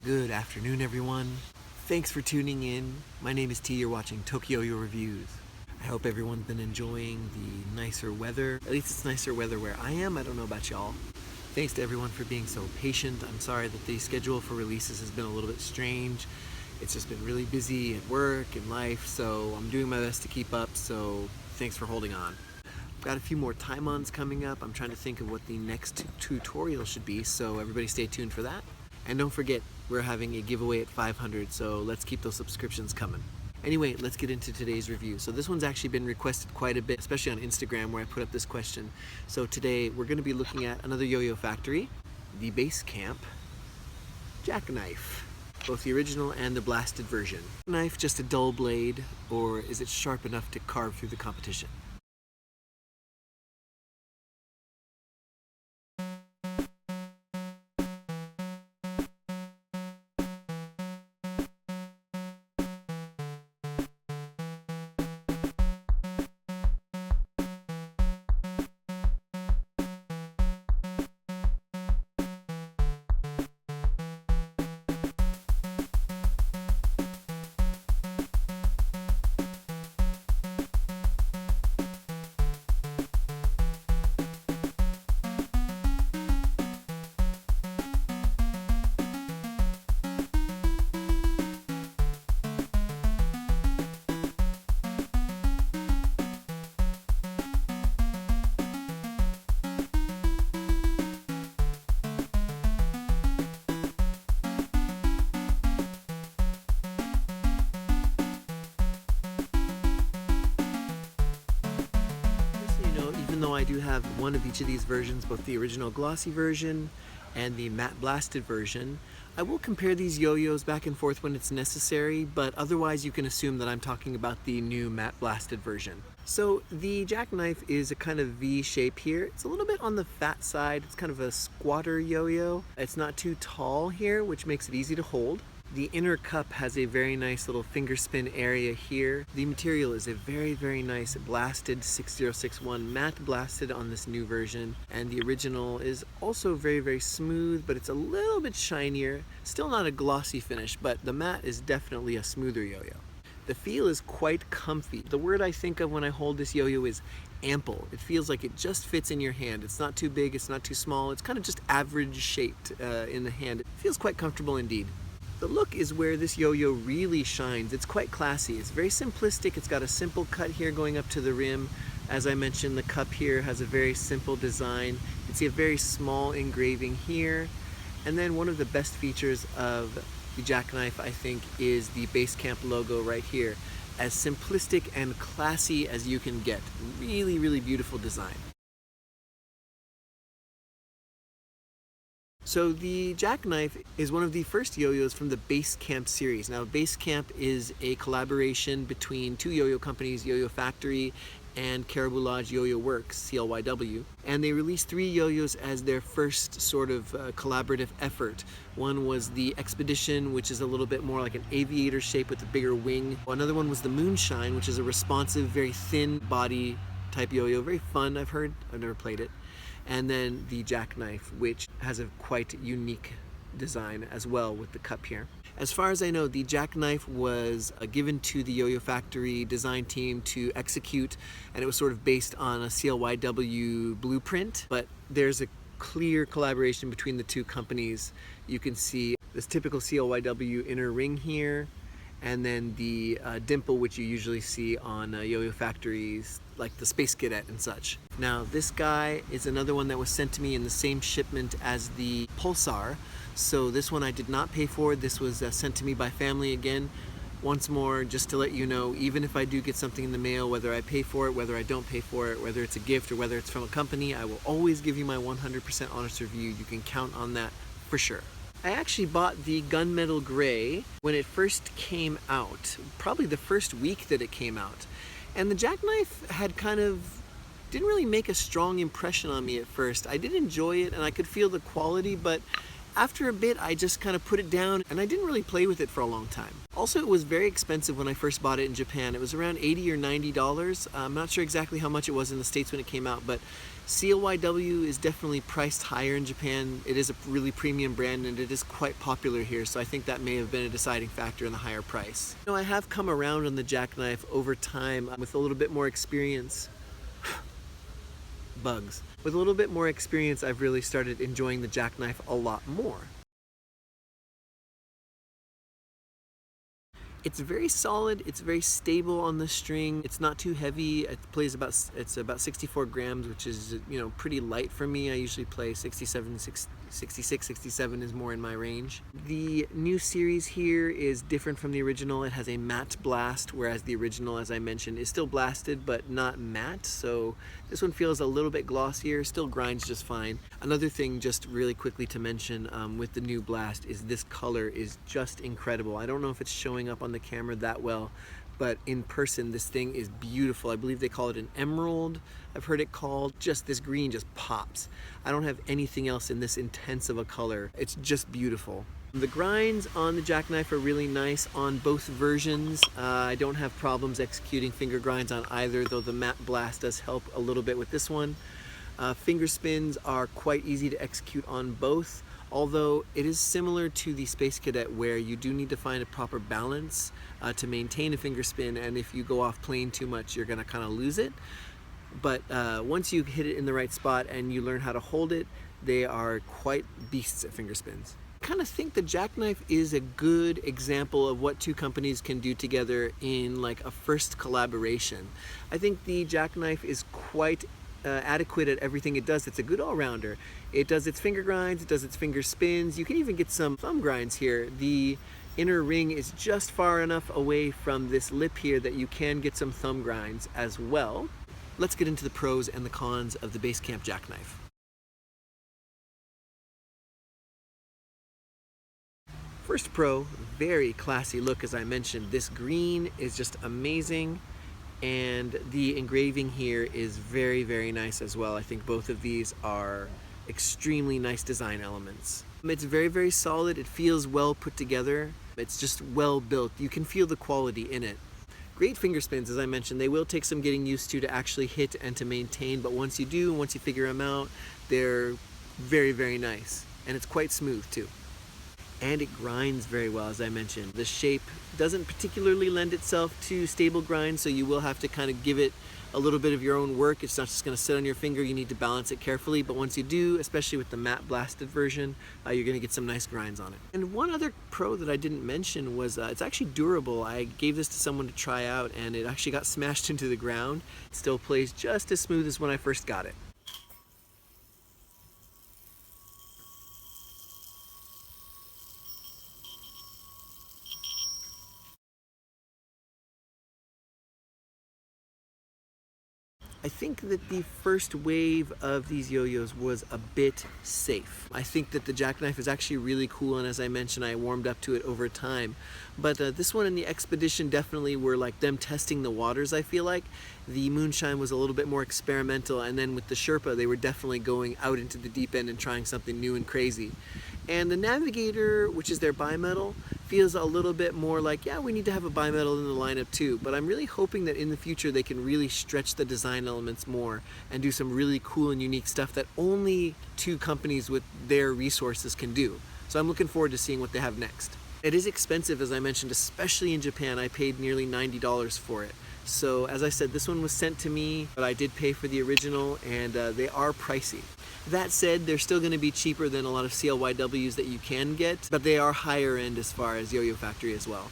Good afternoon, everyone. Thanks for tuning in. My name is T. You're watching TokYo-Yo Reviews. I hope everyone's been enjoying the nicer weather. At least it's nicer weather where I am. I don't know about y'all. Thanks to everyone for being so patient. I'm sorry that the schedule for releases has been a little bit strange. It's just been really busy at work and life, so I'm doing my best to keep up, so thanks for holding on. I've got a few more time-ons coming up. I'm trying to think of what the next tutorial should be, so everybody stay tuned for that. And don't forget, we're having a giveaway at 500, so let's keep those subscriptions coming. Anyway, let's get into today's review. So this one's actually been requested quite a bit, especially on Instagram where I put up this question. So today we're going to be looking at another YoYoFactory, the Basecamp Jackknife, both the original and the blasted version. Knife just a dull blade, or is it sharp enough to carve through the competition? Even though I do have one of each of these versions, both the original glossy version and the matte blasted version, I will compare these yo-yos back and forth when it's necessary, but otherwise you can assume that I'm talking about the new matte blasted version. So the Jackknife is a kind of V shape here. It's a little bit on the fat side. It's kind of a squatter yo-yo. It's not too tall here, which makes it easy to hold. The inner cup has a very nice little finger spin area here. The material is a very nice blasted 6061 matte blasted on this new version, and the original is also very smooth, but it's a little bit shinier. Still not a glossy finish, but the matte is definitely a smoother yo-yo. The feel is quite comfy. The word I think of when I hold this yo-yo is ample. It feels like it just fits in your hand. It's not too big, it's not too small. It's kind of just average shaped in the hand. It feels quite comfortable indeed. The look is where this yo-yo really shines. It's quite classy. It's very simplistic. It's got a simple cut here going up to the rim. As I mentioned, the cup here has a very simple design. You can see a very small engraving here. And then one of the best features of the Jackknife, I think, is the Basecamp logo right here. As simplistic and classy as you can get. Really beautiful design. So the Jackknife is one of the first yo-yos from the Basecamp series. Now Basecamp is a collaboration between two yo-yo companies, YoYoFactory and Caribou Lodge Yo-Yo Works, CLYW. And they released 3 yo-yos as their first sort of collaborative effort. One was the Expedition, which is a little bit more like an aviator shape with a bigger wing. Another one was the Moonshine, which is a responsive, very thin body type yo-yo. Very fun, I've heard. I've never played it. And then the Jackknife, which has a quite unique design as well with the cup here. As far as I know, the Jackknife was given to the YoYoFactory design team to execute, and it was sort of based on a CLYW blueprint, but there's a clear collaboration between the two companies. You can see this typical CLYW inner ring here, and then the dimple, which you usually see on YoYoFactories, like the Space Cadet and such. Now this guy is another one that was sent to me in the same shipment as the Pulsar. So this one I did not pay for. This was sent to me by family again. Once more, just to let you know, even if I do get something in the mail, whether I pay for it, whether I don't pay for it, whether it's a gift or whether it's from a company, I will always give you my 100% honest review. You can count on that for sure. I actually bought the Gunmetal Gray when it first came out, probably the first week that it came out. And the Jackknife had didn't really make a strong impression on me at first. I did enjoy it and I could feel the quality, but after a bit, I just kind of put it down and I didn't really play with it for a long time. Also, it was very expensive when I first bought it in Japan. It was around $80 or $90. I'm not sure exactly how much it was in the States when it came out, but CLYW is definitely priced higher in Japan. It is a really premium brand and it is quite popular here, so I think that may have been a deciding factor in the higher price. You know, I have come around on the Jackknife over time with a little bit more experience. Bugs. With a little bit more experience, I've really started enjoying the Jackknife a lot more. It's very solid, it's very stable on the string, it's not too heavy, it's about 64 grams, which is, you know, pretty light for me. I usually play 66, 67 is more in my range. The new series here is different from the original. It has a matte blast, whereas the original, as I mentioned, is still blasted but not matte, so this one feels a little bit glossier, still grinds just fine. Another thing just really quickly to mention with the new blast is this color is just incredible. I don't know if it's showing up on the camera that well, but in person this thing is beautiful. I believe they call it an emerald, I've heard it called. Just this green just pops. I don't have anything else in this intense of a color. It's just beautiful. The grinds on the Jackknife are really nice on both versions. I don't have problems executing finger grinds on either, though the matte blast does help a little bit with this one. Finger spins are quite easy to execute on both, although it is similar to the Space Cadet where you do need to find a proper balance to maintain a finger spin, and if you go off playing too much, you're gonna kind of lose it. But once you hit it in the right spot and you learn how to hold it, they are quite beasts at finger spins. I kind of think the Jackknife is a good example of what two companies can do together in like a first collaboration. I think the Jackknife is quite adequate at everything it does. It's a good all-rounder. It does its finger grinds, it does its finger spins. You can even get some thumb grinds here. The inner ring is just far enough away from this lip here that you can get some thumb grinds as well. Let's get into the pros and the cons of the Basecamp Jackknife. First pro, very classy look as I mentioned. This green is just amazing, and the engraving here is very, very nice as well. I think both of these are extremely nice design elements. It's very, very solid. It feels well put together. It's just well built. You can feel the quality in it. Great finger spins, as I mentioned. They will take some getting used to actually hit and to maintain, but once you do, once you figure them out, they're very, very nice. And it's quite smooth too. And it grinds very well, as I mentioned. The shape doesn't particularly lend itself to stable grind, so you will have to kind of give it a little bit of your own work. It's not just going to sit on your finger. You need to balance it carefully, but once you do, especially with the matte blasted version, you're going to get some nice grinds on it. And one other pro that I didn't mention was it's actually durable. I gave this to someone to try out and it actually got smashed into the ground. It still plays just as smooth as when I first got it. I think that the first wave of these yo-yos was a bit safe. I think that the Jackknife is actually really cool, and as I mentioned, I warmed up to it over time. But this one and the Expedition definitely were like them testing the waters, I feel like. The Moonshine was a little bit more experimental, and then with the Sherpa, they were definitely going out into the deep end and trying something new and crazy. And the Navigator, which is their bimetal, feels a little bit more like, yeah, we need to have a bimetal in the lineup too. But I'm really hoping that in the future they can really stretch the design elements more and do some really cool and unique stuff that only two companies with their resources can do. So I'm looking forward to seeing what they have next. It is expensive, as I mentioned, especially in Japan. I paid nearly $90 for it. So as I said, this one was sent to me, but I did pay for the original, and they are pricey. That said, they're still going to be cheaper than a lot of CLYWs that you can get, but they are higher end as far as YoYoFactory as well.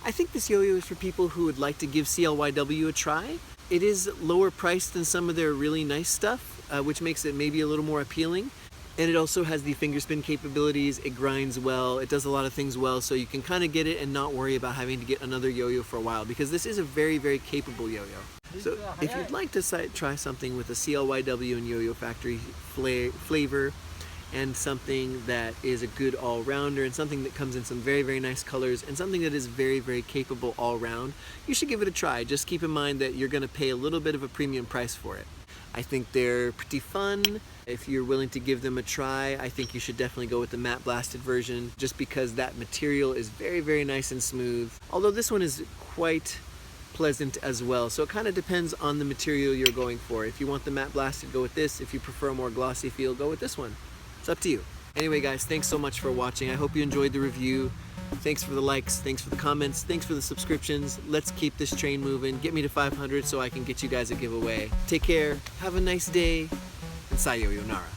I think this yo-yo is for people who would like to give CLYW a try. It is lower priced than some of their really nice stuff, which makes it maybe a little more appealing. And it also has the finger spin capabilities. It grinds well, it does a lot of things well, so you can kind of get it and not worry about having to get another yo-yo for a while, because this is a very, very capable yo-yo. So if you'd like to try something with a CLYW and YoYoFactory flavor, and something that is a good all-rounder, and something that comes in some very, very nice colors, and something that is very, very capable all-round, you should give it a try. Just keep in mind that you're going to pay a little bit of a premium price for it. I think they're pretty fun. If you're willing to give them a try, I think you should definitely go with the matte blasted version, just because that material is very, very nice and smooth. Although this one is quite pleasant as well. So it kind of depends on the material you're going for. If you want the matte blasted, go with this. If you prefer a more glossy feel, go with this one. It's up to you. Anyway guys, thanks so much for watching. I hope you enjoyed the review. Thanks for the likes, thanks for the comments, thanks for the subscriptions. Let's keep this train moving. Get me to 500 so I can get you guys a giveaway. Take care, have a nice day, and sayonara.